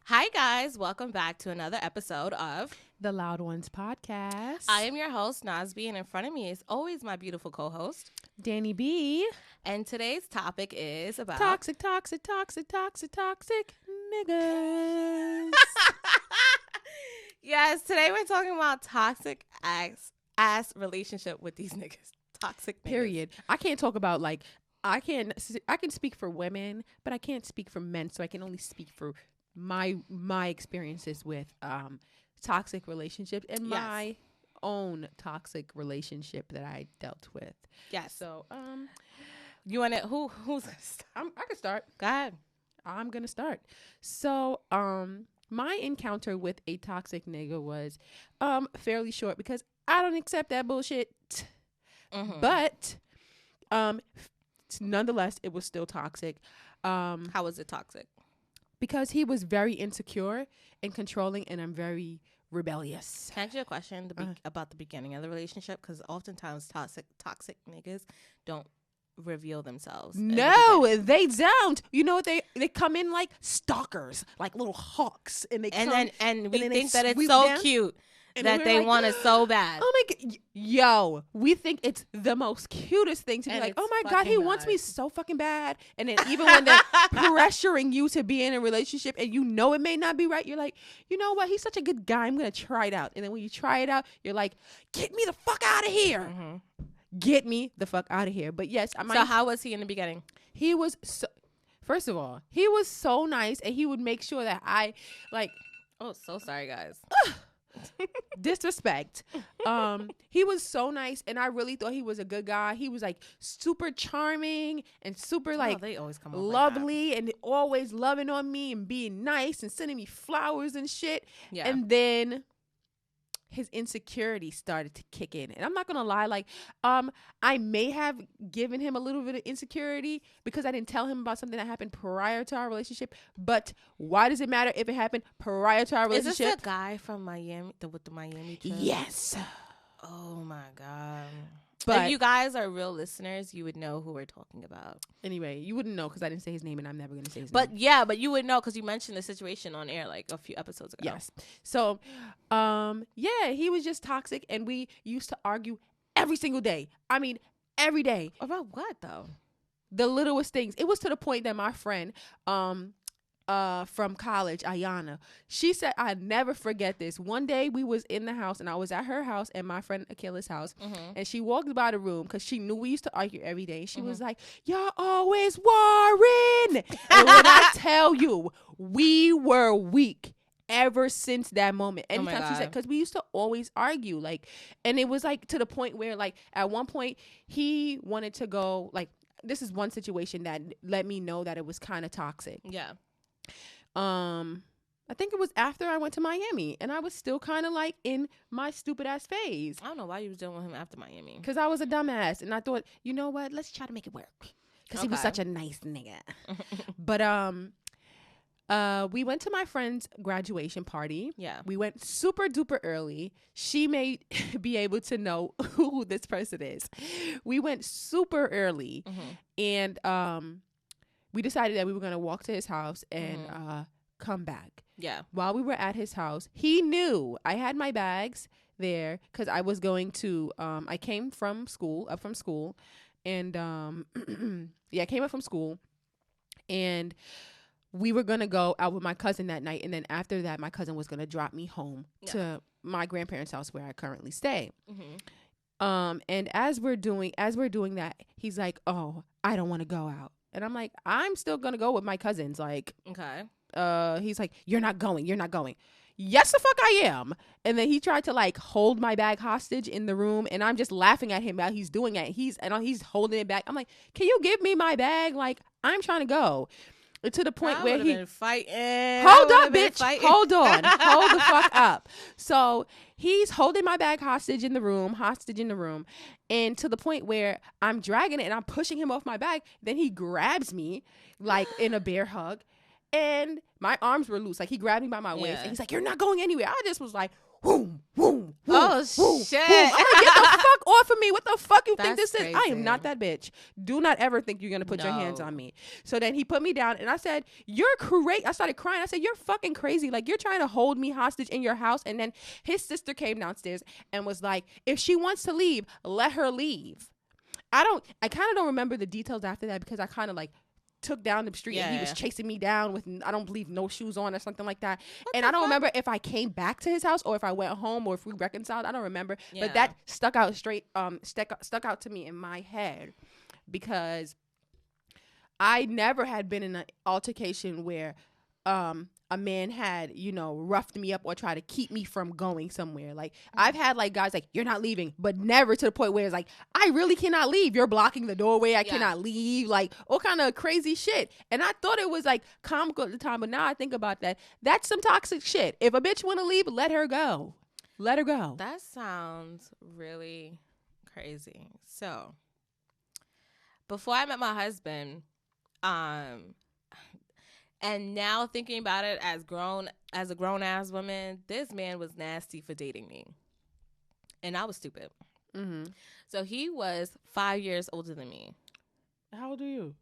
Hi guys, welcome back to another episode of The Loud Ones Podcast. I am your host, Nas B, and in front of me is always my beautiful co-host, Dany B. And today's topic is about toxic niggas. Yes, today we're talking about toxic ass relationship with these niggas. Toxic niggas. Period. I can't talk about I can speak for women, but I can't speak for men, so I can only speak for my experiences with toxic relationships and my own toxic relationship that I dealt with. Yes. So you want to who's gonna start? I can start. Go ahead. I'm gonna start. So my encounter with a toxic nigga was fairly short because I don't accept that bullshit. Mm-hmm. But nonetheless, it was still toxic. How was it toxic? Because he was very insecure and controlling, and I'm very rebellious. Can I ask you a question about the beginning of the relationship? Because oftentimes toxic niggas don't reveal themselves. No, they don't. You know what? They come in like stalkers, like little hawks, and we think that it's so cute. That they want it so bad. Oh my God. Yo, we think it's the most cutest thing to be like, oh my God, he wants me so fucking bad. And then even when they're pressuring you to be in a relationship and you know it may not be right, you're like, you know what? He's such a good guy. I'm going to try it out. And then when you try it out, you're like, get me the fuck out of here. Mm-hmm. Get me the fuck out of here. But yes. So how was he in the beginning? He was, first of all, he was so nice, and he would make sure that I oh, so sorry, guys. Disrespect. He was so nice, and I really thought he was a good guy. He was like super charming and super they always come lovely and always loving on me and being nice and sending me flowers and shit. Yeah. And then his insecurity started to kick in, and I'm not gonna lie, I may have given him a little bit of insecurity because I didn't tell him about something that happened prior to our relationship. But why does it matter if it happened prior to our relationship? Is this the guy from Miami with the Miami trip? Yes. Oh my God. But if you guys are real listeners, you would know who we're talking about. Anyway, you wouldn't know because I didn't say his name, and I'm never going to say his name. But yeah, but you would know because you mentioned the situation on air like a few episodes ago. Yes. So, he was just toxic, and we used to argue every single day. I mean, every day. About what, though? The littlest things. It was to the point that my friend, from college, Ayana, she said, I never forget this. One day we was in the house, and I was at her house and my friend Akila's house, and she walked by the room because she knew we used to argue every day. She was like, y'all always warring. And when I tell you, we were weak ever since that moment. Anytime she said, because we used to always argue, and it was to the point where at one point he wanted to go, this is one situation that let me know that it was kind of toxic. Yeah. I think it was after I went to Miami, and I was still kind of in my stupid ass phase. I don't know why you was dealing with him after Miami. Because I was a dumbass, and I thought, you know what? Let's try to make it work. Because he was such a nice nigga. But we went to my friend's graduation party. Yeah. We went super duper early. She may be able to know who this person is. We went super early, and we decided that we were going to walk to his house and come back. Yeah. While we were at his house, he knew I had my bags there because I was going to, I came from school, and I came up from school, and we were going to go out with my cousin that night. And then after that, my cousin was going to drop me home to my grandparents' house where I currently stay. And as we're doing that, he's like, oh, I don't want to go out. And I'm like, I'm still going to go with my cousins. Okay. He's like, you're not going. Yes, the fuck I am. And then he tried to hold my bag hostage in the room. And I'm just laughing at him while he's doing it. He's holding it back. I'm like, can you give me my bag? I'm trying to go. To the point where he been fighting. Hold on, bitch. Hold on. Hold the fuck up. So he's holding my bag hostage in the room. And to the point where I'm dragging it and I'm pushing him off my bag. Then he grabs me in a bear hug. And my arms were loose. He grabbed me by my waist. And he's like, you're not going anywhere. I just was like, Whoom, whoom, Oh, whoom, shit. whoom. I'm like, get the fuck off of me. What the fuck you think That's this is? I am crazy. not that bitch. Do not ever think you're going to put your hands No. on me. So then he put me down and I said, you're crazy. I started crying. I said, you're fucking crazy. Like, you're trying to hold me hostage in your house. And then his sister came downstairs and was like, if she wants to leave, let her leave. I kind of don't remember the details after that because I kind of like took down the street and he was chasing me down with, I don't believe, no shoes on or something like that. And I don't remember if I came back to his house or if I went home or if we reconciled. I don't remember. But that stuck out stuck out to me in my head because I never had been in an altercation where a man had, roughed me up or tried to keep me from going somewhere. Like, I've had, like, guys like, you're not leaving, but never to the point where it's like, I really cannot leave. You're blocking the doorway. I cannot leave. Like, all kind of crazy shit. And I thought it was, like, comical at the time, but now I think about that. That's some toxic shit. If a bitch want to leave, let her go. Let her go. That sounds really crazy. So, before I met my husband, and now thinking about it as a grown ass woman, this man was nasty for dating me, and I was stupid. Mm-hmm. So he was 5 years older than me. How old are you?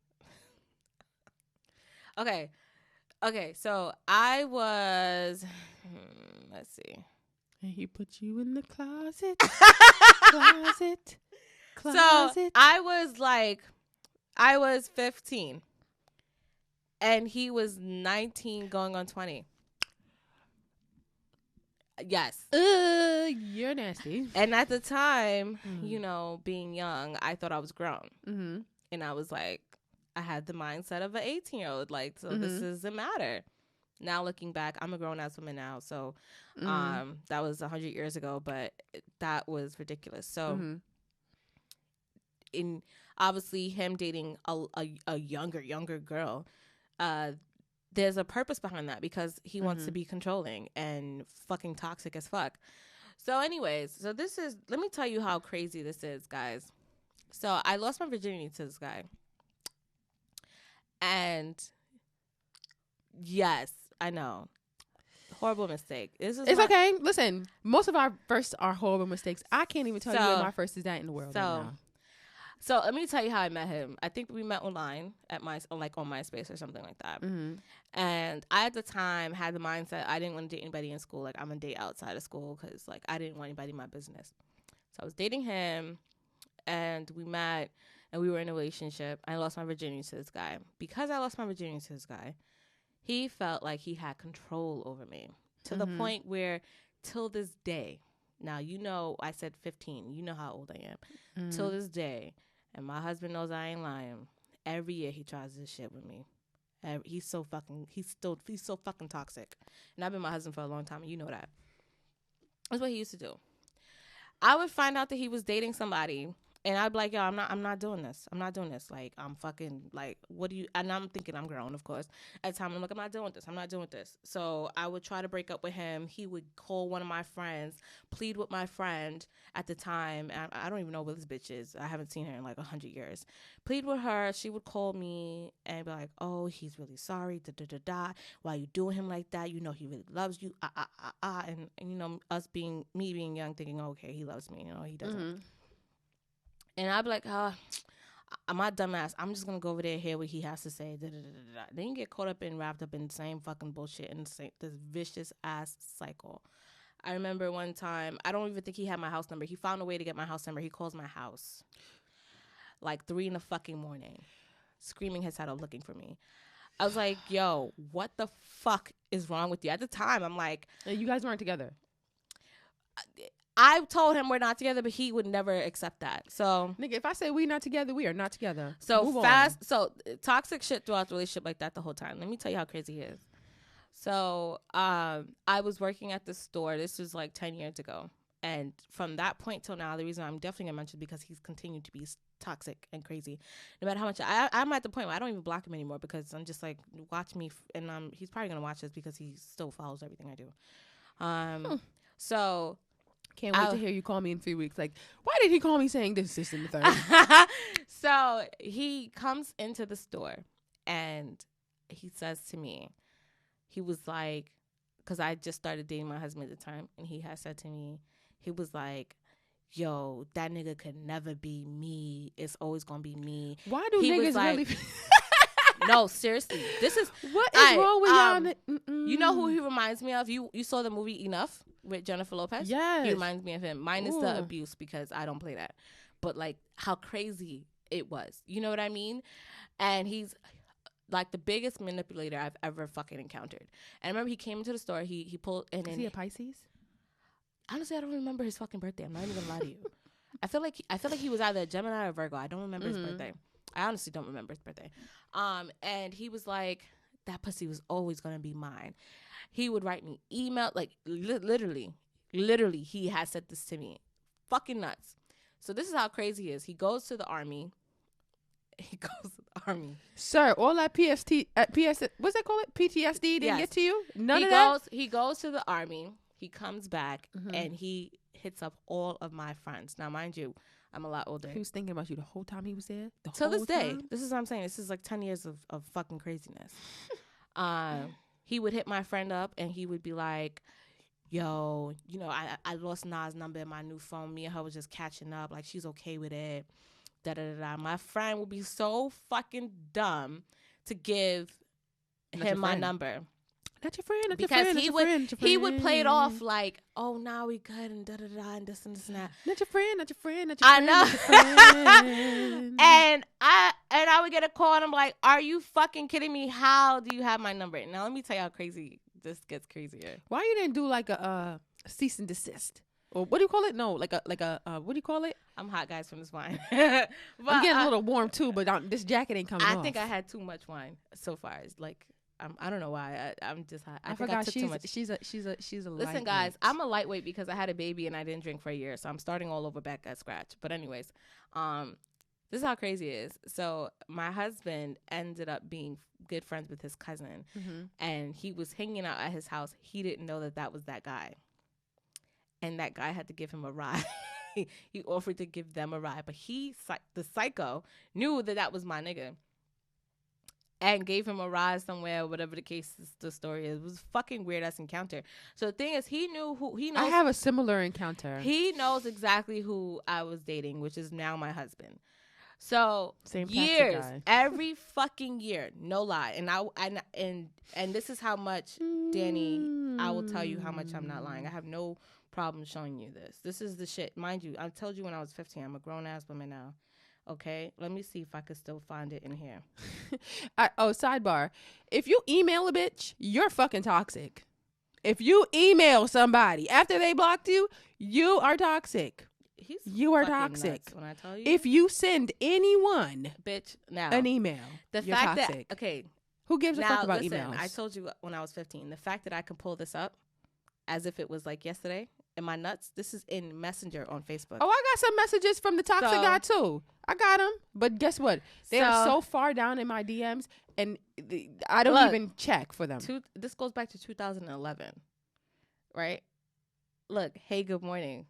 Okay. So I was. Let's see. And he put you in the closet. closet. So I was 15. And he was 19 going on 20. Yes. You're nasty. And at the time, being young, I thought I was grown. Mm-hmm. And I was like, I had the mindset of an 18-year-old. Like, so this doesn't matter. Now looking back, I'm a grown-ass woman now. So that was 100 years ago, but that was ridiculous. So in obviously him dating a younger girl, there's a purpose behind that because he wants to be controlling and fucking toxic as fuck. So anyways, let me tell you how crazy this is, guys. So I lost my virginity to this guy. And yes, I know. Horrible mistake. It's okay. Listen, most of our firsts are horrible mistakes. I can't even tell you what my first is at in the world right now. So let me tell you how I met him. I think we met online on MySpace or something like that. Mm-hmm. And I, at the time, had the mindset I didn't want to date anybody in school. Like, I'm going to date outside of school because, like, I didn't want anybody in my business. So I was dating him, and we met, and we were in a relationship. I lost my virginity to this guy. Because I lost my virginity to this guy, he felt like he had control over me to the point where, till this day, now, I said 15. You know how old I am. Till this day, and my husband knows I ain't lying. Every year he tries this shit with me. He's so fucking toxic. And I've been my husband for a long time, and you know that. That's what he used to do. I would find out that he was dating somebody, and I'd be like, yo, I'm not doing this. I'm not doing this. Like, I'm fucking, like, what do you, and I'm thinking I'm grown, of course. At the time, I'm like, I'm not doing this. I'm not doing this. So I would try to break up with him. He would call one of my friends, plead with my friend at the time. And I don't even know what this bitch is. I haven't seen her in like 100 years. Plead with her. She would call me and be like, oh, he's really sorry. Why you doing him like that? You know, he really loves you. And me being young, thinking, okay, he loves me. He doesn't. Mm-hmm. And I'd be like, I'm my dumbass. I'm just going to go over there and hear what he has to say. Then you get caught up and wrapped up in the same fucking bullshit and this vicious ass cycle. I remember one time, I don't even think he had my house number. He found a way to get my house number. He calls my house like 3 in the fucking morning, screaming his head out looking for me. I was like, yo, what the fuck is wrong with you? At the time, I'm like... You guys weren't together. I told him we're not together, but he would never accept that. So, nigga, if I say we not together, we are not together. So toxic shit throughout the relationship like that the whole time. Let me tell you how crazy he is. So, I was working at the store. This was like 10 years ago. And from that point till now, the reason I'm definitely gonna mention because he's continued to be toxic and crazy. No matter how much I'm at the point where I don't even block him anymore because I'm just like, watch me. And he's probably gonna watch this because he still follows everything I do. So. Can't wait to hear you call me in 3 weeks. Like, why did he call me saying this, and the third? So he comes into the store and he says to me, he was like, because I just started dating my husband at the time, and he had said to me, he was like, yo, that nigga could never be me. It's always gonna be me. Why do he niggas was like, really? No, seriously. This is what is wrong with y'all? You know who he reminds me of? You saw the movie Enough with Jennifer Lopez? Yes. He reminds me of him. Mine is the abuse because I don't play that. But like how crazy it was. You know what I mean? And he's like the biggest manipulator I've ever fucking encountered. And I remember he came into the store, he pulled and Is he a Pisces? Honestly, I don't remember his fucking birthday. I'm not even gonna lie to you. I feel like he was either a Gemini or Virgo. I don't remember his birthday. I honestly don't remember his birthday. And he was like, that pussy was always gonna be mine. He would write me email, like literally, he has said this to me. Fucking nuts. So this is how crazy he is. He goes to the army. Sir, all that what's that called? PTSD didn't get to you? None of that? He goes to the army. He comes back and he hits up all of my friends. Now, mind you, I'm a lot older. He was thinking about you the whole time he was there? Till this day. This is what I'm saying. This is like 10 years of fucking craziness. He would hit my friend up and he would be like, yo, you know, I lost Nas' number in my new phone. Me and her was just catching up. Like, she's okay with it. Da-da-da-da. My friend would be so fucking dumb to give him my number. Not your friend, because he would play it off like, oh, now we good and da da da and this and that. Not your friend. I know. and I would get a call and I'm like, are you fucking kidding me? How do you have my number? Now let me tell you how crazy this gets crazier. Why you didn't do like a cease and desist? Or what do you call it? No, like a what do you call it? I'm hot, guys, from this wine. But, I'm getting a little warm too, but this jacket ain't coming off. I think I had too much wine so far. It's like I don't know why. I'm just hot. I forgot I took too much. She's a Listen, lightweight. guys, I'm a lightweight because I had a baby and I didn't drink for a year, so I'm starting all over back at scratch. But anyways, this is how crazy it is. So my husband ended up being good friends with his cousin, and he was hanging out at his house. He didn't know that was that guy, and that guy had to give him a ride. He offered to give them a ride, but the psycho, knew that was my nigga. And gave him a ride somewhere, whatever the story is. It was a fucking weird ass encounter. So the thing is, he knows. I have a similar encounter. He knows exactly who I was dating, which is now my husband. So same years, every fucking year, no lie. And this is how much, Dany, I will tell you how much I'm not lying. I have no problem showing you this. This is the shit. Mind you, I told you when I was 15. I'm a grown ass woman now. Okay, let me see if I could still find it in here. Sidebar. If you email a bitch, you're fucking toxic. If you email somebody after they blocked you, you are toxic. You are toxic. Nuts, when I tell you. If you send anyone, bitch, now an email, the you're fact toxic. That okay, who gives a fuck about listen, emails? I told you when I was 15. The fact that I can pull this up as if it was like yesterday. In my nuts, this is in Messenger on Facebook. Oh, I got some messages from the toxic guy too. I got them, but guess what? They are so far down in my DMs, and I don't even check for them. This goes back to 2011, right? Look, hey, good morning.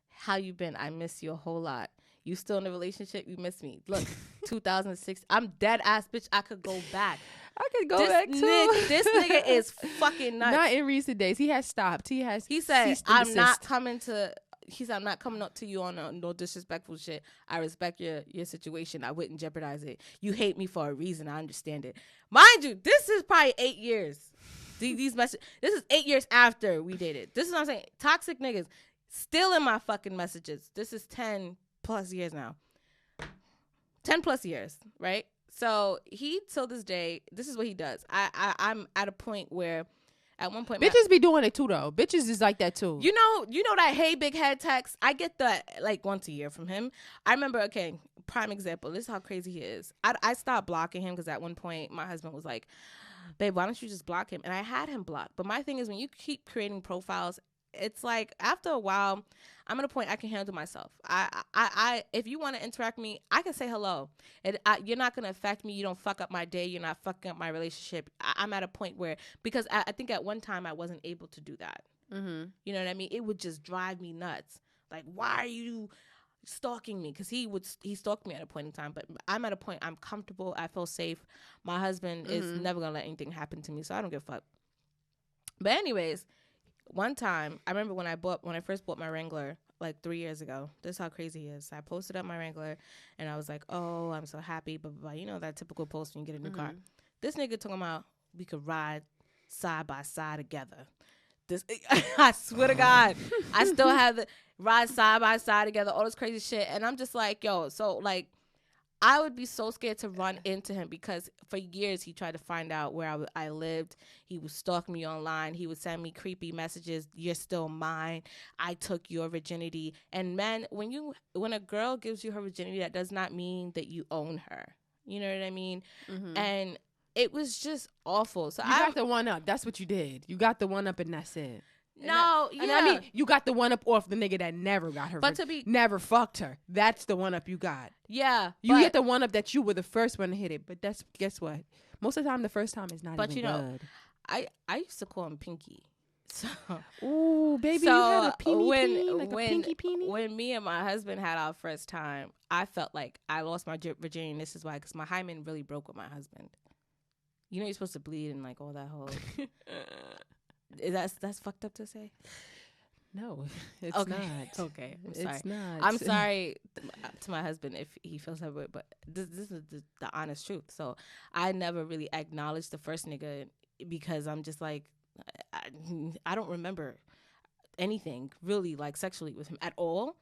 How you been? I miss you a whole lot. You still in a relationship? You miss me. Look, 2006. I'm dead ass bitch. I could go back. I could go back too. This nigga is fucking nuts. Not in recent days. He has stopped. He said, I'm not coming up to you on no disrespectful shit. I respect your situation. I wouldn't jeopardize it. You hate me for a reason. I understand it. Mind you, this is probably 8 years. These messages. This is 8 years after we dated. This is what I'm saying. Toxic niggas still in my fucking messages. This is 10 plus years now. 10 plus years, right? So he, till this day, this is what he does. I'm at a point where, at one point, bitches be doing it too, though. Bitches is like that too. You know that hey big head text. I get that like once a year from him. I remember. Okay, prime example. This is how crazy he is. I stopped blocking him because at one point my husband was like, "Babe, why don't you just block him?" And I had him blocked. But my thing is, when you keep creating profiles, it's like after a while, I'm at a point I can handle myself. I if you want to interact with me, I can say hello. And you're not going to affect me. You don't fuck up my day. You're not fucking up my relationship. I'm at a point where, because I think at one time I wasn't able to do that. Mm-hmm. You know what I mean? It would just drive me nuts. Like, why are you stalking me? Because he stalked me at a point in time. But I'm at a point I'm comfortable. I feel safe. My husband is never going to let anything happen to me. So I don't give a fuck. But anyways, one time I remember when I first bought my Wrangler like 3 years ago. This is how crazy he is. I posted up my Wrangler and I was like, oh, I'm so happy, but you know that typical post when you get a new car. This nigga talking about we could ride side by side together. This I swear to God, I still have the ride side by side together, all this crazy shit, and I'm just like, yo, so like I would be so scared to run into him because for years he tried to find out where I lived. He would stalk me online. He would send me creepy messages. You're still mine. I took your virginity. And man, when a girl gives you her virginity, that does not mean that you own her. You know what I mean? Mm-hmm. And it was just awful. So you got the one up. That's what you did. You got the one up, and that's it. No, I mean, you got the one up off the nigga that never got her, but never fucked her. That's the one up you got. Yeah, you get the one up that you were the first one to hit it. But guess what? Most of the time, the first time is not even good. But you know, I used to call him Pinky. So, ooh, baby, you had a peenie, a pinky peenie. When me and my husband had our first time, I felt like I lost my virginity. And this is why, because my hymen really broke with my husband. You know, you're supposed to bleed and like all that whole. That's fucked up to say? No, it's not. Okay, I'm sorry. It's not. I'm sorry to my husband if he feels that way, but this is the honest truth. So I never really acknowledged the first nigga because I'm just like, I don't remember anything really like sexually with him at all.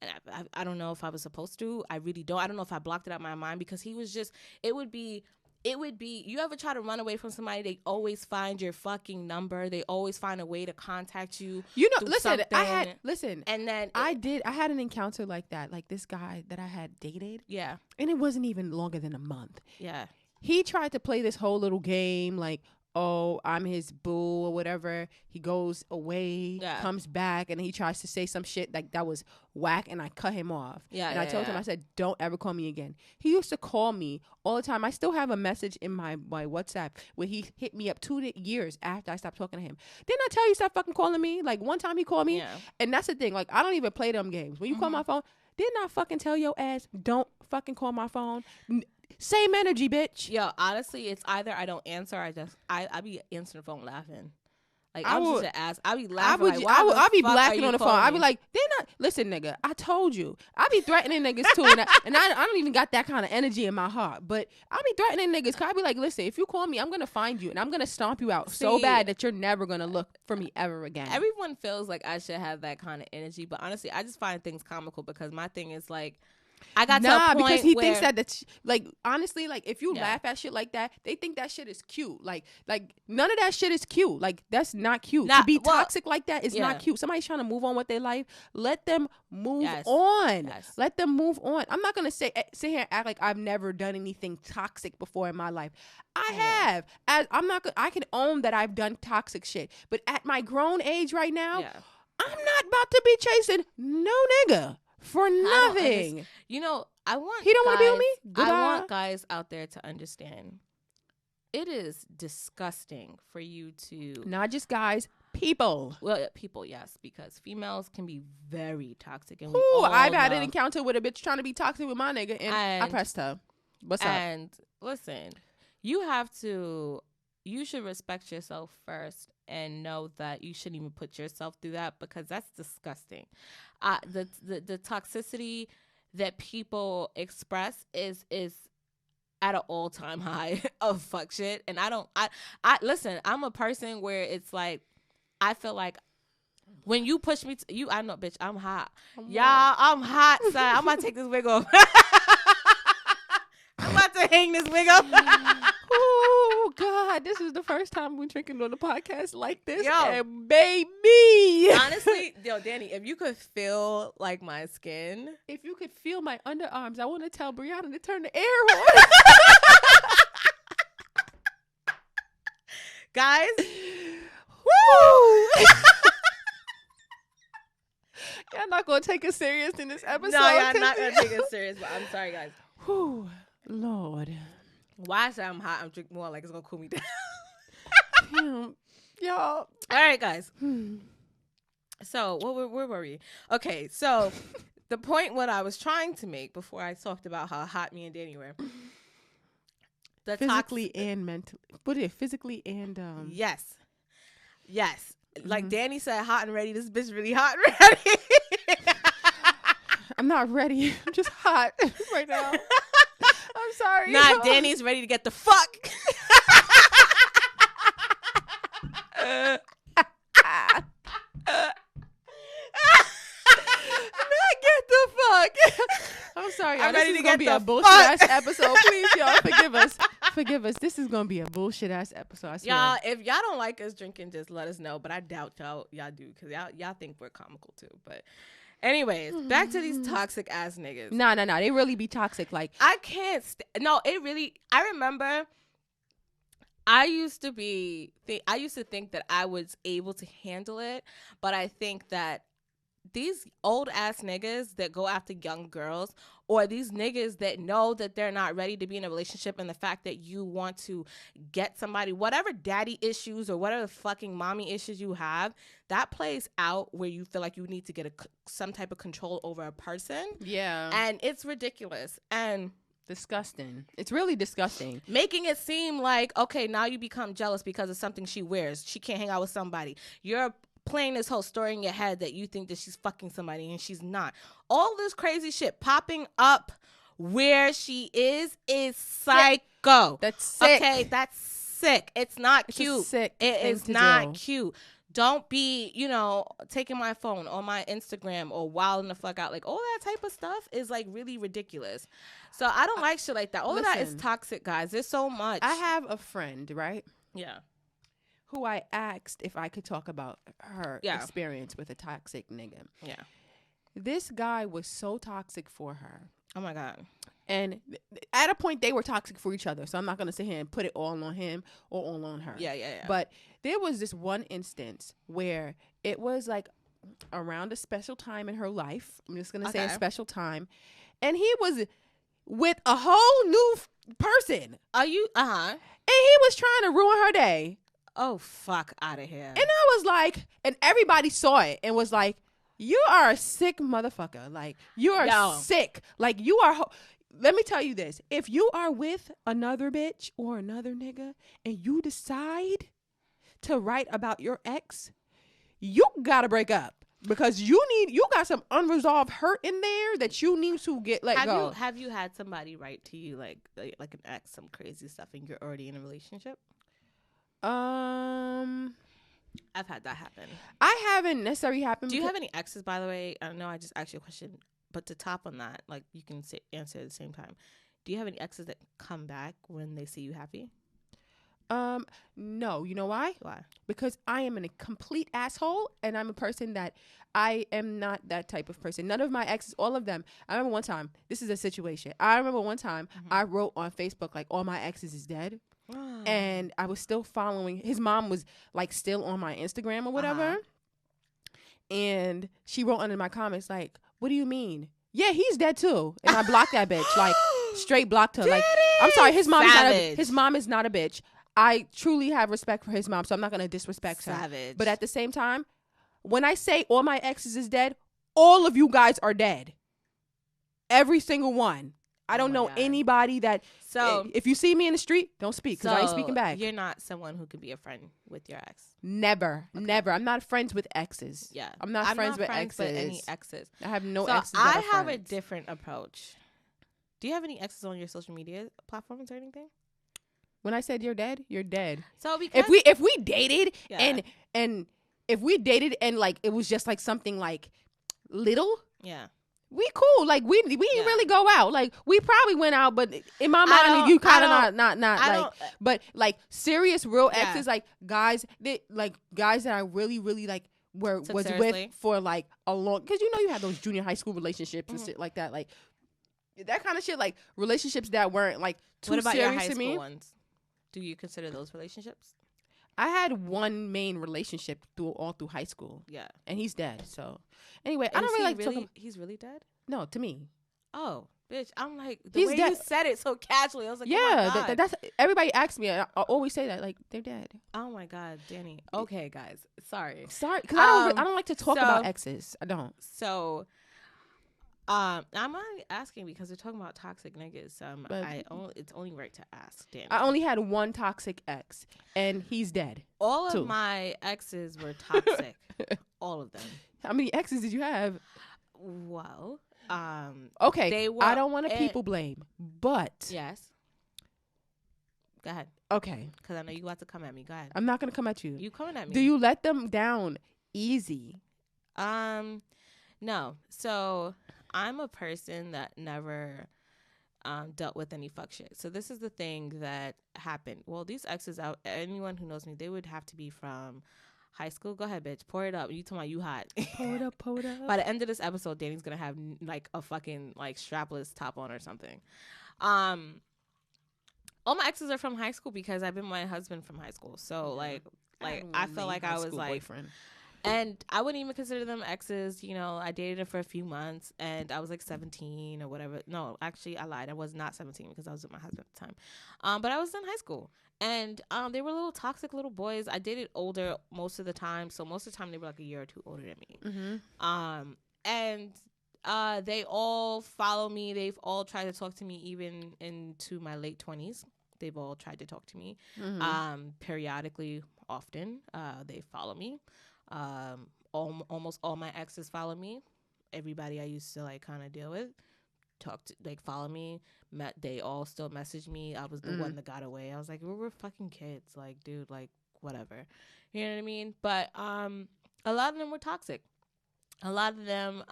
And I don't know if I was supposed to. I really don't. I don't know if I blocked it out of my mind because he was just, it would be, you ever try to run away from somebody, they always find your fucking number. They always find a way to contact you. You know, listen, and then I had an encounter like that, like this guy that I had dated. Yeah. And it wasn't even longer than a month. Yeah. He tried to play this whole little game, like, oh, I'm his boo or whatever. He goes away, comes back, and he tries to say some shit like that was whack, and I cut him off. Yeah, and I told him, I said, don't ever call me again. He used to call me all the time. I still have a message in my WhatsApp where he hit me up 2 years after I stopped talking to him. Didn't I tell you stop fucking calling me? Like, one time he called me, and that's the thing. Like, I don't even play them games. When you call my phone, didn't I fucking tell your ass, don't fucking call my phone? Same energy, bitch. Yo, honestly, it's either I don't answer, I be answering the phone laughing. Like, I was just ask. I be laughing. I be blacking on the phone. I be like, listen, nigga, I told you. I be threatening niggas too, and I don't even got that kind of energy in my heart. But I be threatening niggas. Cause I be like, listen, if you call me, I'm gonna find you and I'm gonna stomp you out so bad that you're never gonna look for me ever again. Everyone feels like I should have that kind of energy, but honestly, I just find things comical because my thing is like, I got to a point because he thinks that's like, honestly, like if you laugh at shit like that, they think that shit is cute. Like none of that shit is cute. Like that's not cute. To be toxic like that is not cute. Somebody's trying to move on with their life. Let them move on. Yes. Let them move on. I'm not gonna sit here and act like I've never done anything toxic before in my life. I have. I can own that I've done toxic shit. But at my grown age right now, I'm not about to be chasing no nigga. For nothing. You know, he don't want to be with me? Goodbye. I want guys out there to understand. It is disgusting for you to... Not just guys, people. Well, people, yes, because females can be very toxic. And I've had an encounter with a bitch trying to be toxic with my nigga, and I pressed her. What's up? And listen, you should respect yourself first and know that you shouldn't even put yourself through that because that's disgusting. The toxicity that people express is at an all-time high of fuck shit. And I listen, I'm a person where it's like, I feel like when you push me to, I know, bitch, I'm hot. Y'all, I'm hot, son. I'm about to take this wig off. I'm about to hang this wig up. Oh God, this is the first time we're drinking on the podcast like this. Yo, and baby, honestly, Dany, if you could feel like my skin, if you could feel my underarms, I want to tell Brianna to turn the air on. Guys, woo! Y'all not gonna take us serious in this episode. No, y'all not gonna take us serious. But I'm sorry, guys. Whew, Lord. Why I say I'm hot, I'm drinking more like it's gonna cool me down. Y'all. All right, guys. So where were we? Okay, so the point what I was trying to make before I talked about how hot me and Dany were. Physically and mentally. Physically and yes. Yes. Like Dany said, hot and ready. This bitch really hot and ready. I'm not ready. I'm just hot right now. I'm sorry. Nah, Dany's ready to get the fuck. Get the fuck. I'm sorry. I'm this ready is to gonna get be the a bullshit fuck. ass episode. Please, y'all, forgive us. Forgive us. This is gonna be a bullshit ass episode. I swear. Y'all, if y'all don't like us drinking, just let us know. But I doubt y'all do, because y'all think we're comical too. But anyways, back to these toxic ass niggas. Nah. They really be toxic. Like, I can't. No, it really. I remember. I used to think that I was able to handle it, but I think that these old ass niggas that go after young girls, or these niggas that know that they're not ready to be in a relationship, and the fact that you want to get somebody, whatever daddy issues or whatever fucking mommy issues you have, that plays out where you feel like you need to get some type of control over a person. yeah. And it's ridiculous. And Disgusting. It's really disgusting. making it seem like, okay, now you become jealous because of something she wears. She can't hang out with somebody. You're playing this whole story in your head that you think that she's fucking somebody and she's not. All this crazy shit popping up where she is psycho. That's sick. Okay, that's sick. It's not It's cute. a sick It thing is to not do. cute. Don't be, taking my phone or my Instagram or wilding the fuck out. Like, all that type of stuff is, like, really ridiculous. So I don't like shit like that. All of that is Listen. toxic, guys. There's so much. I have a friend, right, Yeah. who I asked if I could talk about her Yeah. experience with a toxic nigga. Yeah. This guy was so toxic for her. Oh, my God. And at a point, they were toxic for each other. So I'm not going to sit here and put it all on him or all on her. Yeah. But there was this one instance where it was like around a special time in her life. I'm just going to say a Okay. special time. And he was with a whole new person. Are you? And he was trying to ruin her day. Oh, fuck out of here. And I was like, and everybody saw it and was like, you are a sick motherfucker. Like, you are sick. Like, you are... Let me tell you this. If you are with another bitch or another nigga and you decide to write about your ex, you got to break up. Because you got some unresolved hurt in there that you need to let go. Have you had somebody write to you like an ex, some crazy stuff, and you're already in a relationship? I've had that happen. I haven't necessarily happened. Do you have any exes, by the way? I know I just asked you a question, but to top on that, like, you can answer at the same time. Do you have any exes that come back when they see you happy? No. You know why? Why? Because I am a complete asshole, and I'm a person that I am not that type of person. None of my exes, all of them. I remember one time, this is a situation. I remember one time I wrote on Facebook, like, all my exes is dead. And I was still following. His mom was, like, still on my Instagram or whatever. And she wrote under my comments, like, what do you mean? Yeah, he's dead too. And I blocked that bitch. Like, straight blocked her. Like, I'm sorry, his mom is not a bitch. I truly have respect for his mom, so I'm not going to disrespect her. But at the same time, when I say all my exes is dead, all of you guys are dead. Every single one. I don't know anybody that... So if you see me in the street, don't speak, because I ain't speaking back. You're not someone who could be a friend with your ex? Never. I'm not friends with exes. Yeah. I'm not friends with exes. With any exes. I have no so exes that I are have friends. a different approach. Do you have any exes on your social media platforms or anything? When I said you're dead, you're dead. So because if we dated and if we dated and, like, it was just like something like little, we cool. Like, we didn't really go out. Like, we probably went out, but in my mind, you kind of not like. But, like, serious real exes, like guys that I really like was with for, like, a long. Because you have those junior high school relationships and shit like that. Like, that kind of shit. Like, relationships that weren't, like, too serious to me. What about your high school ones? Do you consider those relationships? I had one main relationship all through high school. Yeah. And he's dead. So anyway, I don't really like talking. He's really dead? No, to me. Oh, bitch. I'm like, the way you said it so casually. I was like, yeah, oh my God. That's everybody asks me. I always say that, like, they're dead. Oh my God, Dany. Okay, guys. Sorry. Because I don't like to talk about exes. I don't. So I'm only asking because we're talking about toxic niggas. But it's only right to ask. Dany. I only had one toxic ex, and he's dead. All too. of my exes were toxic. All of them. How many exes did you have? Well, okay. they were. I don't want to people blame, but yes. Go ahead. Okay. Because I know you about to come at me. Go ahead. I'm not gonna come at you. You coming at me? Do you let them down easy? No. So I'm a person that never dealt with any fuck shit. So this is the thing that happened. Well, these exes out, anyone who knows me, they would have to be from high school. Go ahead, bitch. Pour it up. You talking about you hot. Pour it up, pour it up. By the end of this episode, Dany's gonna have like a fucking like strapless top on or something. All my exes are from high school because I've been with my husband from high school. So like I felt like I was like boyfriend. And I wouldn't even consider them exes. You know, I dated him for a few months and I was like 17 or whatever. No, actually I lied. I was not 17 because I was with my husband at the time. But I was in high school and they were little toxic little boys. I dated older most of the time. So most of the time they were like a year or two older than me. Mm-hmm. And they all follow me. They've all tried to talk to me even into my late 20s. They've all tried to talk to me periodically, often. They follow me. Almost all my exes follow me. Everybody I used to like kind of deal with, follow me. They all still message me. I was the one that got away. I was like, we were fucking kids. Like, dude, like whatever. You know what I mean? But a lot of them were toxic. A lot of them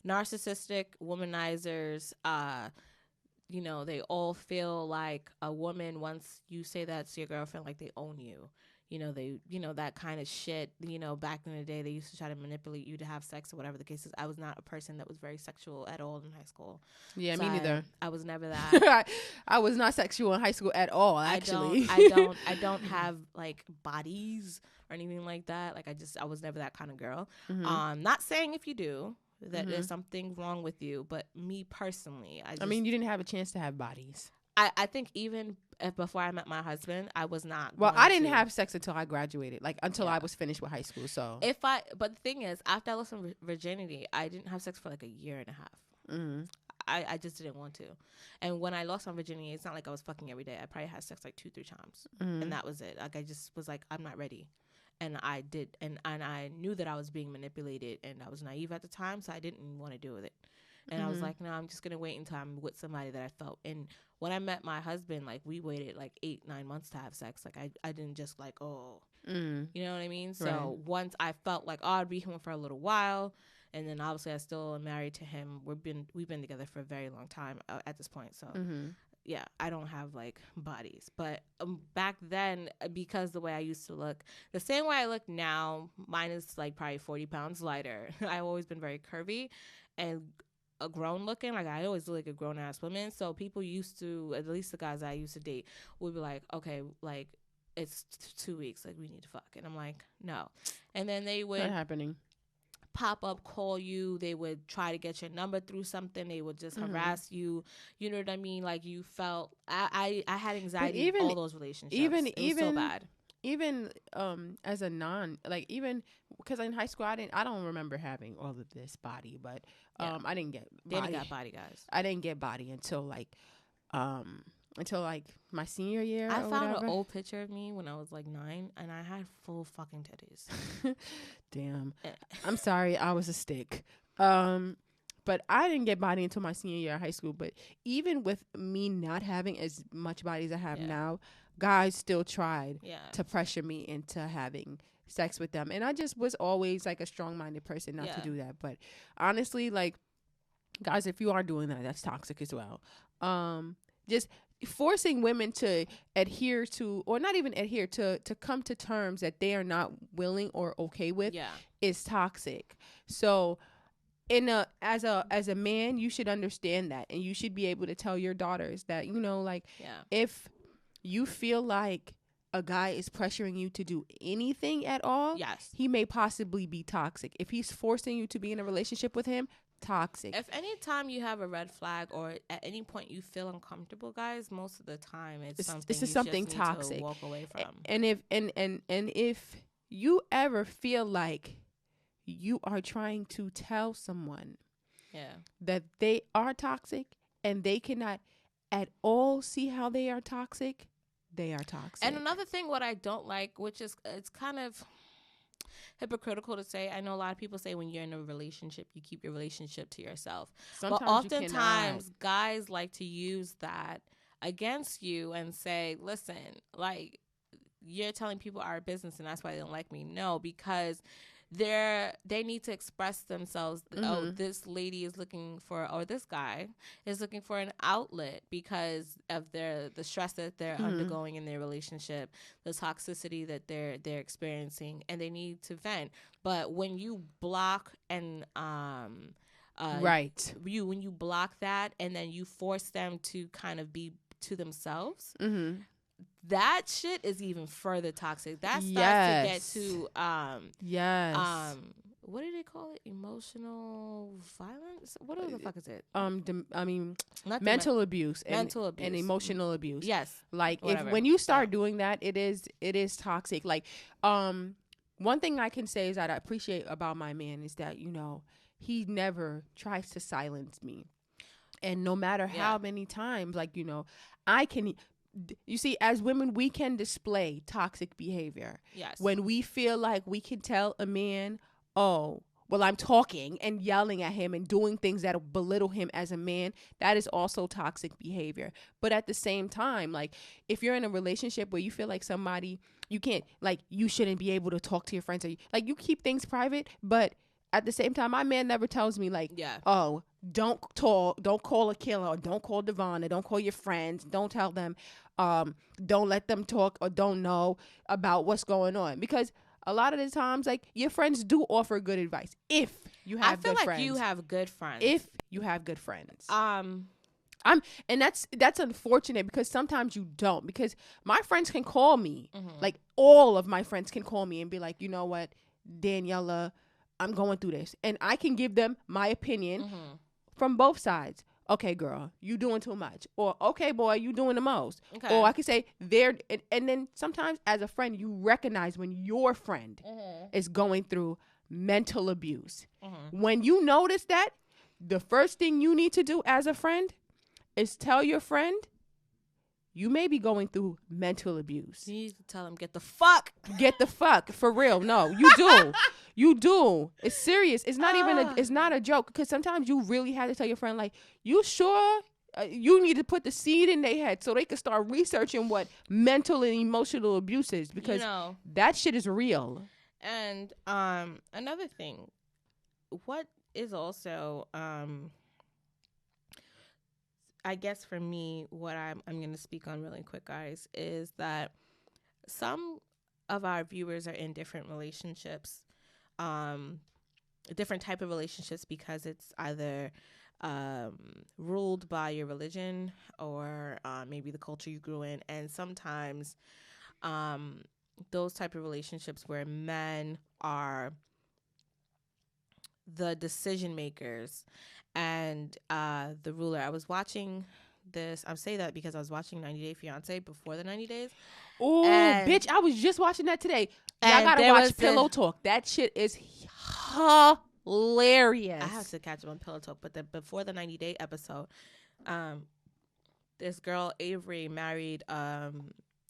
narcissistic, womanizers. You know, they all feel like a woman, once you say that's your girlfriend, like they own you. You know, that kind of shit. You know, back in the day, they used to try to manipulate you to have sex or whatever the case is. I was not a person that was very sexual at all in high school. Yeah, so me neither. I was never that. I was not sexual in high school at all, actually. I don't have like bodies or anything like that. Like I was never that kind of girl. Not saying if you do that there's something wrong with you, but me personally, I mean, you didn't have a chance to have bodies. I think even before I met my husband, I was not. Well, I didn't have sex until I graduated, like until I was finished with high school. So but the thing is, after I lost my virginity, I didn't have sex for like a year and a half. I just didn't want to. And when I lost my virginity, it's not like I was fucking every day. I probably had sex like 2-3 times, and that was it. Like I just was like, I'm not ready. And I did, and I knew that I was being manipulated, and I was naive at the time, so I didn't want to deal with it. And I was like, no, I'm just gonna wait until I'm with somebody that I felt. And when I met my husband, like we waited like 8-9 months to have sex. Like I didn't just like, you know what I mean? So once I felt like, I'd be with him for a little while, and then obviously I still am married to him. We've been together for a very long time at this point. So. Yeah, I don't have like bodies, but back then, because the way I used to look, the same way I look now, mine is like probably 40 pounds lighter. I've always been very curvy and a grown looking. Like I always look like a grown ass woman. So people used to, at least the guys I used to date, would be like, okay, like it's 2 weeks, like we need to fuck, and I'm like, no. And then they would not happening. Pop up, call you. They would try to get your number through something. They would just harass you. You know what I mean? Like you felt. I had anxiety in all those relationships. It was so bad. Even as a even because in high school I don't remember having all of this body, but I didn't get body. Danny got body, guys. I didn't get body until my senior year. I found an old picture of me when I was like 9, and I had full fucking titties. Damn. I'm sorry, I was a stick. But I didn't get body until my senior year of high school. But even with me not having as much body as I have now, guys still tried to pressure me into having sex with them. And I just was always like a strong-minded person not to do that. But honestly, like, guys, if you are doing that, that's toxic as well. Just forcing women to adhere to, or not even adhere to come to terms that they are not willing or okay with is toxic. So as a man, you should understand that, and you should be able to tell your daughters that, you know, like if you feel like a guy is pressuring you to do anything at all, he may possibly be toxic. If he's forcing you to be in a relationship with him, toxic. If any time you have a red flag or at any point you feel uncomfortable, guys, most of the time it's something toxic to walk away from. And if you ever feel like you are trying to tell someone Yeah. that they are toxic and they cannot at all see how they are toxic, they are toxic. And another thing, what I don't like, which is, it's kind of hypocritical to say. I know a lot of people say when you're in a relationship, you keep your relationship to yourself. Sometimes but oftentimes, guys like to use that against you and say, listen, like, you're telling people our business and that's why they don't like me. No, because they need to express themselves. Oh, this lady is looking for, or this guy is looking for an outlet because of the stress that they're undergoing in their relationship, the toxicity that they're experiencing, and they need to vent. But when you block and right, when you block that and then you force them to kind of be to themselves, that shit is even further toxic. That starts to get to what do they call it? Emotional violence? What the fuck is it? Mental abuse and emotional abuse. Yes. Like when you start doing that, it is toxic. Like one thing I can say is that I appreciate about my man is that, you know, he never tries to silence me. And no matter how many times, like, you know, you see, as women, we can display toxic behavior. Yes. When we feel like we can tell a man, oh, well, I'm talking and yelling at him and doing things that belittle him as a man, that is also toxic behavior. But at the same time, like, if you're in a relationship where you feel like somebody, you can't, like, you shouldn't be able to talk to your friends, or like, you keep things private, but at the same time, my man never tells me, like, oh, don't call a killer, or don't call Devon, or don't call your friends, don't tell them, don't let them talk, or don't know about what's going on. Because a lot of the times, like, your friends do offer good advice if you have good friends. I feel like you have good friends. If you have good friends. And that's unfortunate because sometimes you don't. Because my friends can call me, like, all of my friends can call me and be like, you know what, Daniela, I'm going through this, and I can give them my opinion from both sides. Okay, girl, you doing too much, or okay, boy, you doing the most. Okay. Or I can say and then sometimes as a friend, you recognize when your friend is going through mental abuse. When you notice that, the first thing you need to do as a friend is tell your friend, you may be going through mental abuse. You need to tell him, get the fuck. Get the fuck, for real. No, you do. You do. It's serious. It's not even it's not a joke, because sometimes you really have to tell your friend, like, you sure you need to put the seed in their head so they can start researching what mental and emotional abuse is, because that shit is real. And another thing, what is also I guess for me, what I'm going to speak on really quick, guys, is that some of our viewers are in different relationships, different type of relationships, because it's either ruled by your religion or maybe the culture you grew in. And sometimes those type of relationships where men are the decision makers and the ruler. I was watching this. I'm saying that because I was watching 90 Day Fiance before the 90 days. Oh, bitch, I was just watching that today. Y'all gotta watch Pillow Talk. That shit is hilarious. I have to catch up on Pillow Talk, but before the 90 Day episode, this girl Avery married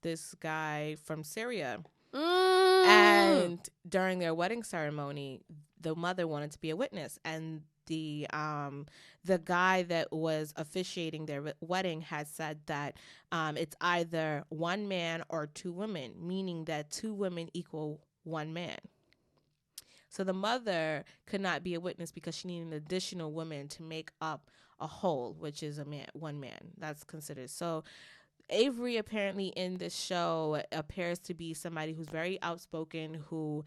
this guy from Syria. And during their wedding ceremony, the mother wanted to be a witness, and the guy that was officiating their wedding had said that it's either one man or two women, meaning that two women equal one man. So the mother could not be a witness because she needed an additional woman to make up a whole, which is one man. That's considered. So Avery apparently in this show appears to be somebody who's very outspoken, who,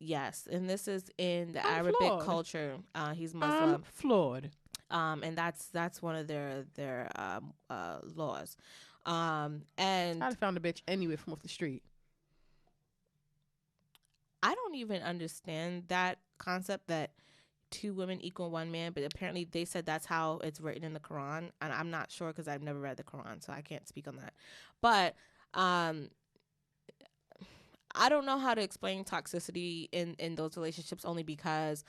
yes, and this is in the Arabic culture. He's Muslim. I'm flawed. And that's one of their laws. And I'd have found a bitch anywhere from off the street. I don't even understand that concept that two women equal one man, but apparently they said that's how it's written in the Quran, and I'm not sure because I've never read the Quran, so I can't speak on that. But I I don't know how to explain toxicity in those relationships, only because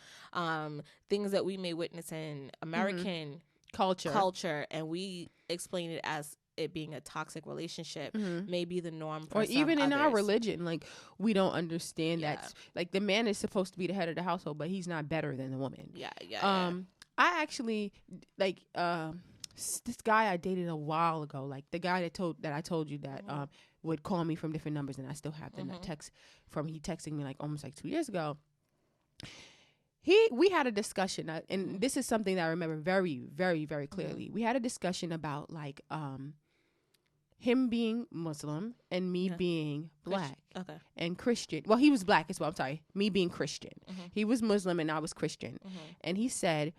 things that we may witness in American culture, and we explain it as it being a toxic relationship, may be the norm for or even in others. our religion. Like, we don't understand that, like, the man is supposed to be the head of the household, but he's not better than the woman. I actually, like, this guy I dated a while ago, like the guy that I told you that would call me from different numbers, and I still have the text from, he texted me like almost like 2 years ago. We had a discussion, and this is something that I remember very, very, very clearly. We had a discussion about like him being Muslim and me being black and Christian. Well, he was black as well. I'm sorry, me being Christian. He was Muslim and I was Christian, and he said,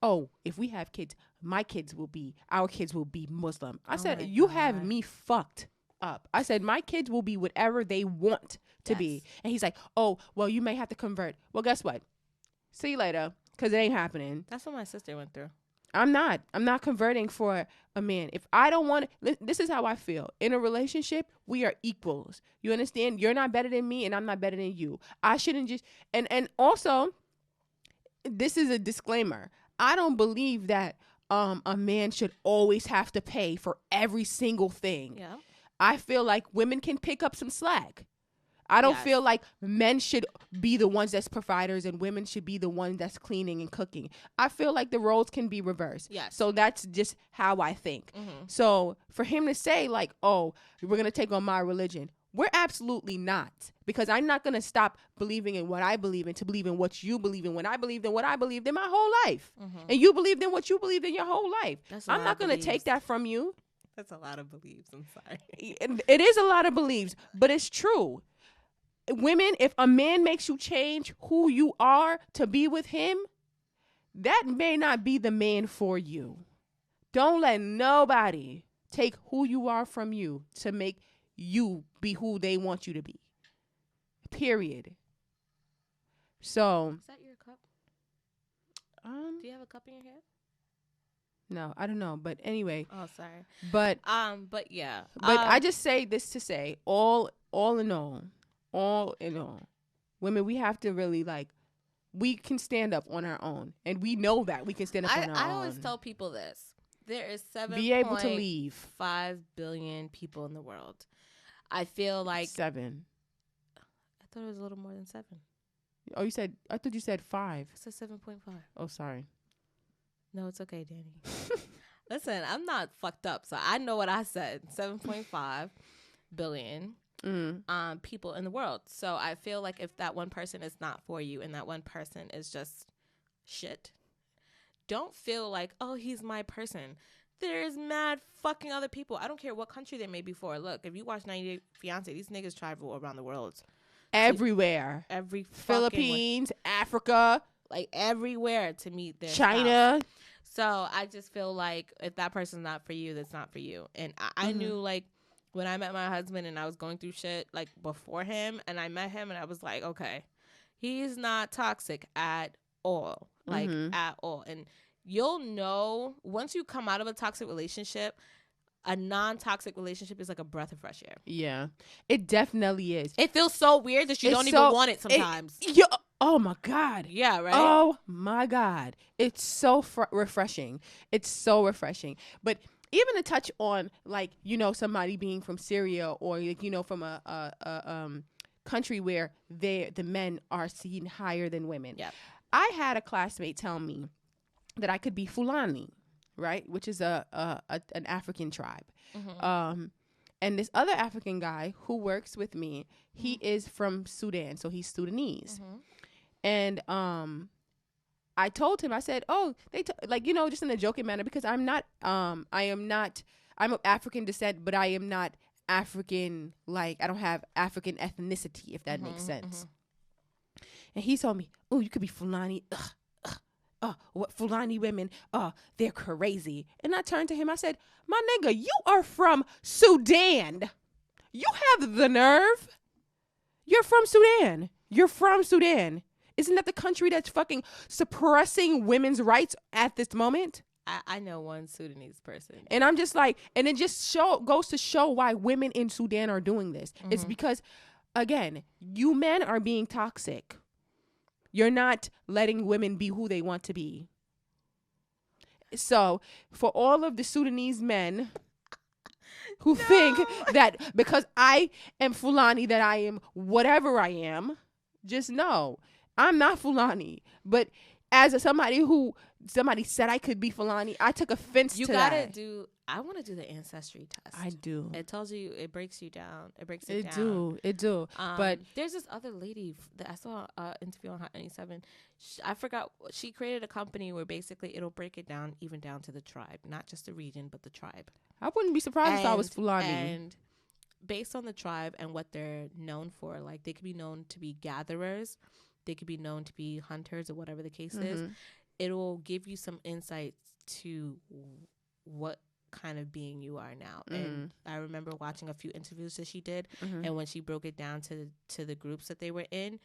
"Oh, if we have kids, our kids will be Muslim." I said, "You have me fucked up." I said, "My kids will be whatever they want to be." And he's like, "Oh, well, you may have to convert." Well, guess what? See you later, because it ain't happening. That's what my sister went through. I'm not converting for a man. If I don't want it, this is how I feel. In a relationship, we are equals. You understand? You're not better than me, and I'm not better than you. I shouldn't just, and also, this is a disclaimer. I don't believe that a man should always have to pay for every single thing. Yeah. I feel like women can pick up some slack. I don't feel like men should be the ones that's providers and women should be the one that's cleaning and cooking. I feel like the roles can be reversed. Yes. So that's just how I think. So for him to say like, "Oh, we're going to take on my religion," we're absolutely not. Because I'm not going to stop believing in what I believe in to believe in what you believe in, when I believed in what I believed in my whole life. And you believed in what you believed in your whole life. I'm not going to take that from you. That's a lot of beliefs. I'm sorry. It is a lot of beliefs, but it's true. Women, if a man makes you change who you are to be with him, that may not be the man for you. Don't let nobody take who you are from you to make you be who they want you to be. Period. So, is that your cup? Do you have a cup in your hand? No, I don't know, but anyway. Oh, sorry. But yeah. But I just say this to say, all in all, women, we have to really, like, we can stand up on our own, and we know that we can stand up on our own. I always tell people this: there is 7.5 billion people in the world. I feel like 7. I thought it was a little more than 7. Oh, I thought you said 5. It says 7.5. Oh, sorry. No, it's okay, Dany. Listen, I'm not fucked up, so I know what I said. 7.5 billion people in the world. So I feel like if that one person is not for you and that one person is just shit, don't feel like, "Oh, he's my person." There's mad fucking other people. I don't care what country they may be for. Look, if you watch 90 Day Fiance, these niggas travel around the world. Everywhere. Every Philippines, Africa. Like everywhere to meet their China. spouse. So I just feel like if that person's not for you, that's not for you. And I knew, like, when I met my husband and I was going through shit, like, before him, and I met him and I was like, okay, he's not toxic at all. Like, at all. And you'll know once you come out of a toxic relationship, a non-toxic relationship is like a breath of fresh air. Yeah, it definitely is. It feels so weird that you don't even want it sometimes. Oh my God. Yeah, right? Oh my God. It's so refreshing. It's so refreshing. But even to touch on, like, you know, somebody being from Syria or, like, you know, from a country where the men are seen higher than women. Yep. I had a classmate tell me that I could be Fulani, right? Which is an African tribe. And this other African guy who works with me, he is from Sudan, so he's Sudanese. And I told him, I said, "Oh, like, you know, just in a joking manner, because I'm of African descent, but I am not African, like, I don't have African ethnicity, if that makes sense." And he told me, "Oh, you could be Fulani. What Fulani women, they're crazy." And I turned to him, I said, "My nigga, you are from Sudan. You have the nerve. You're from Sudan. You're from Sudan. Isn't that the country that's fucking suppressing women's rights at this moment?" I know one Sudanese person. And I'm just like, and it just goes to show why women in Sudan are doing this. It's because again, you men are being toxic. You're not letting women be who they want to be. So, for all of the Sudanese men who think that because I am Fulani, that I am whatever I am, just know I'm not Fulani. But as somebody said I could be Fulani, I took offense to that. I want to do the ancestry test. I do. It tells you, it breaks you down. It do. But there's this other lady that I saw interview on Hot 97. I forgot. She created a company where basically it'll break it down, even down to the tribe, not just the region, but the tribe. I wouldn't be surprised if I was Fulani. And based on the tribe and what they're known for, like they could be known to be gatherers, they could be known to be hunters, or whatever the case is. It'll give you some insights to what kind of being you are now. And I remember watching a few interviews that she did, and when she broke it down to the groups that they were in,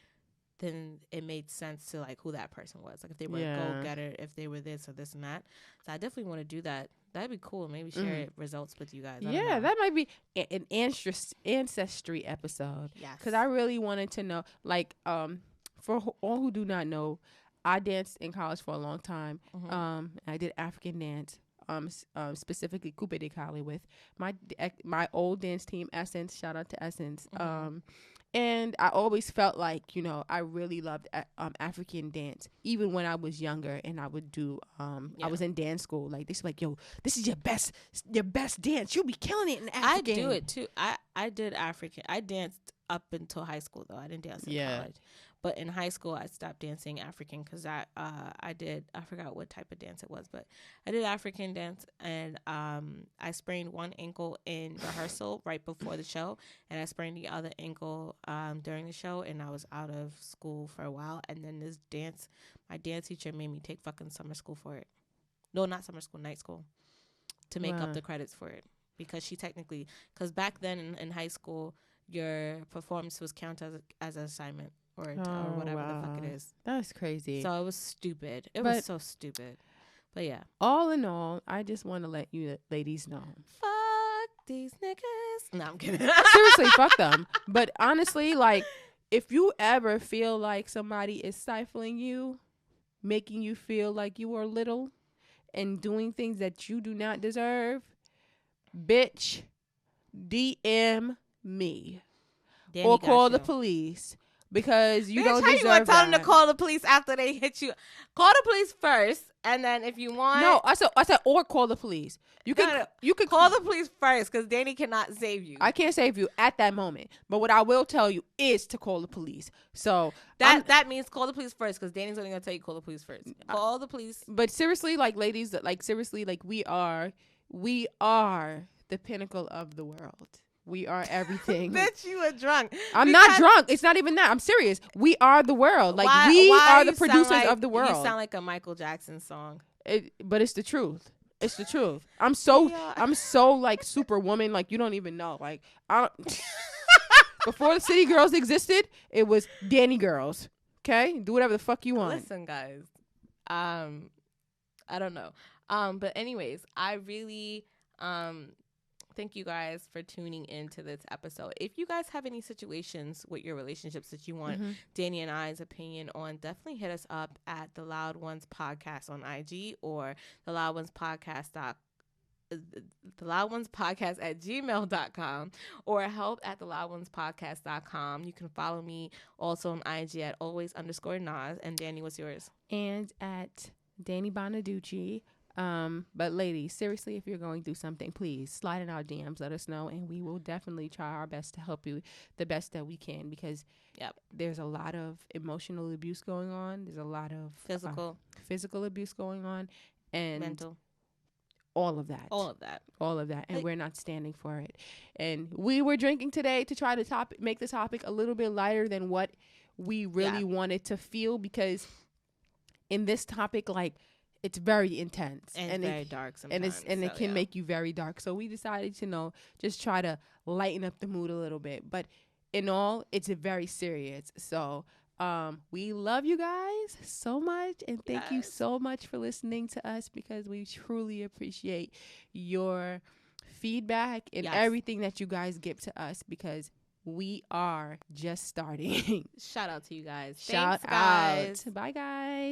then it made sense to like who that person was, like if they were a go-getter, if they were this or this and that. So I definitely want to do that. That'd be cool. Maybe share results with you guys. That might be an ancestry episode. Yes, because I really wanted to know, like, for all who do not know, I danced in college for a long time. I did African dance. Specifically Coupe de Cali with my old dance team, Essence. Shout out to Essence. And I always felt like, you know, I really loved African dance, even when I was younger, and I would do I was in dance school. Like this, like, yo, this is your best dance. You'll be killing it in African. I do it too. I did African. I danced up until high school though. I didn't dance in college. But in high school, I stopped dancing African because I forgot what type of dance it was, but I did African dance, and I sprained one ankle in rehearsal right before the show, and I sprained the other ankle during the show, and I was out of school for a while. And then my dance teacher made me take fucking summer school for it. No, not summer school, night school, to make up the credits for it, because because back then in high school, your performance was counted as an assignment. Or whatever the fuck it is. That's crazy. So it was stupid. It was so stupid. But yeah. All in all, I just want to let you ladies know. Fuck these niggas. No, I'm kidding. Seriously, fuck them. But honestly, like, if you ever feel like somebody is stifling you, making you feel like you are little, and doing things that you do not deserve, bitch, DM me. Dany or call the police. Because you don't deserve that. How you tell them to call the police after they hit you? Call the police first, and then if you want... No, I said or call the police. You can call the police first, because Dany cannot save you. I can't save you at that moment. But what I will tell you is to call the police. So that means call the police first, because Dany's only going to tell you call the police first. Call the police. But seriously, like, ladies, like, seriously, like, we are the pinnacle of the world. We are everything. Bitch, you were drunk. I'm not drunk. It's not even that. I'm serious. We are the world. Like, we are the producers of the world. You sound like a Michael Jackson song. But it's the truth. It's the truth. I'm so like Superwoman. Like, you don't even know. Like, before the City Girls existed, it was Dany Girls. Okay, do whatever the fuck you want. Listen, guys. I don't know. But anyways, I really thank you guys for tuning into this episode. If you guys have any situations with your relationships that you want Dany and I's opinion on, definitely hit us up at The Loud Ones Podcast on IG, or The Loud Ones Podcast at gmail.com, or help at theloudonespodcast.com. You can follow me also on IG at always_Nas. And Dany, what's yours? And at Danybonaduce. But ladies, seriously, if you're going through something, please slide in our DMs, let us know, and we will definitely try our best to help you the best that we can, because there's a lot of emotional abuse going on. There's a lot of physical abuse going on, and mental. All of that. And we're not standing for it. And we were drinking today to try to make the topic a little bit lighter than what we really wanted to feel, because in this topic, like, it's very intense and very dark sometimes. And it can make you very dark. So we decided to just try to lighten up the mood a little bit. But in all, it's very serious. So we love you guys so much, and thank you so much for listening to us, because we truly appreciate your feedback and everything that you guys give to us, because we are just starting. Shout out to you guys. Shout Thanks, guys. out. Bye, guys.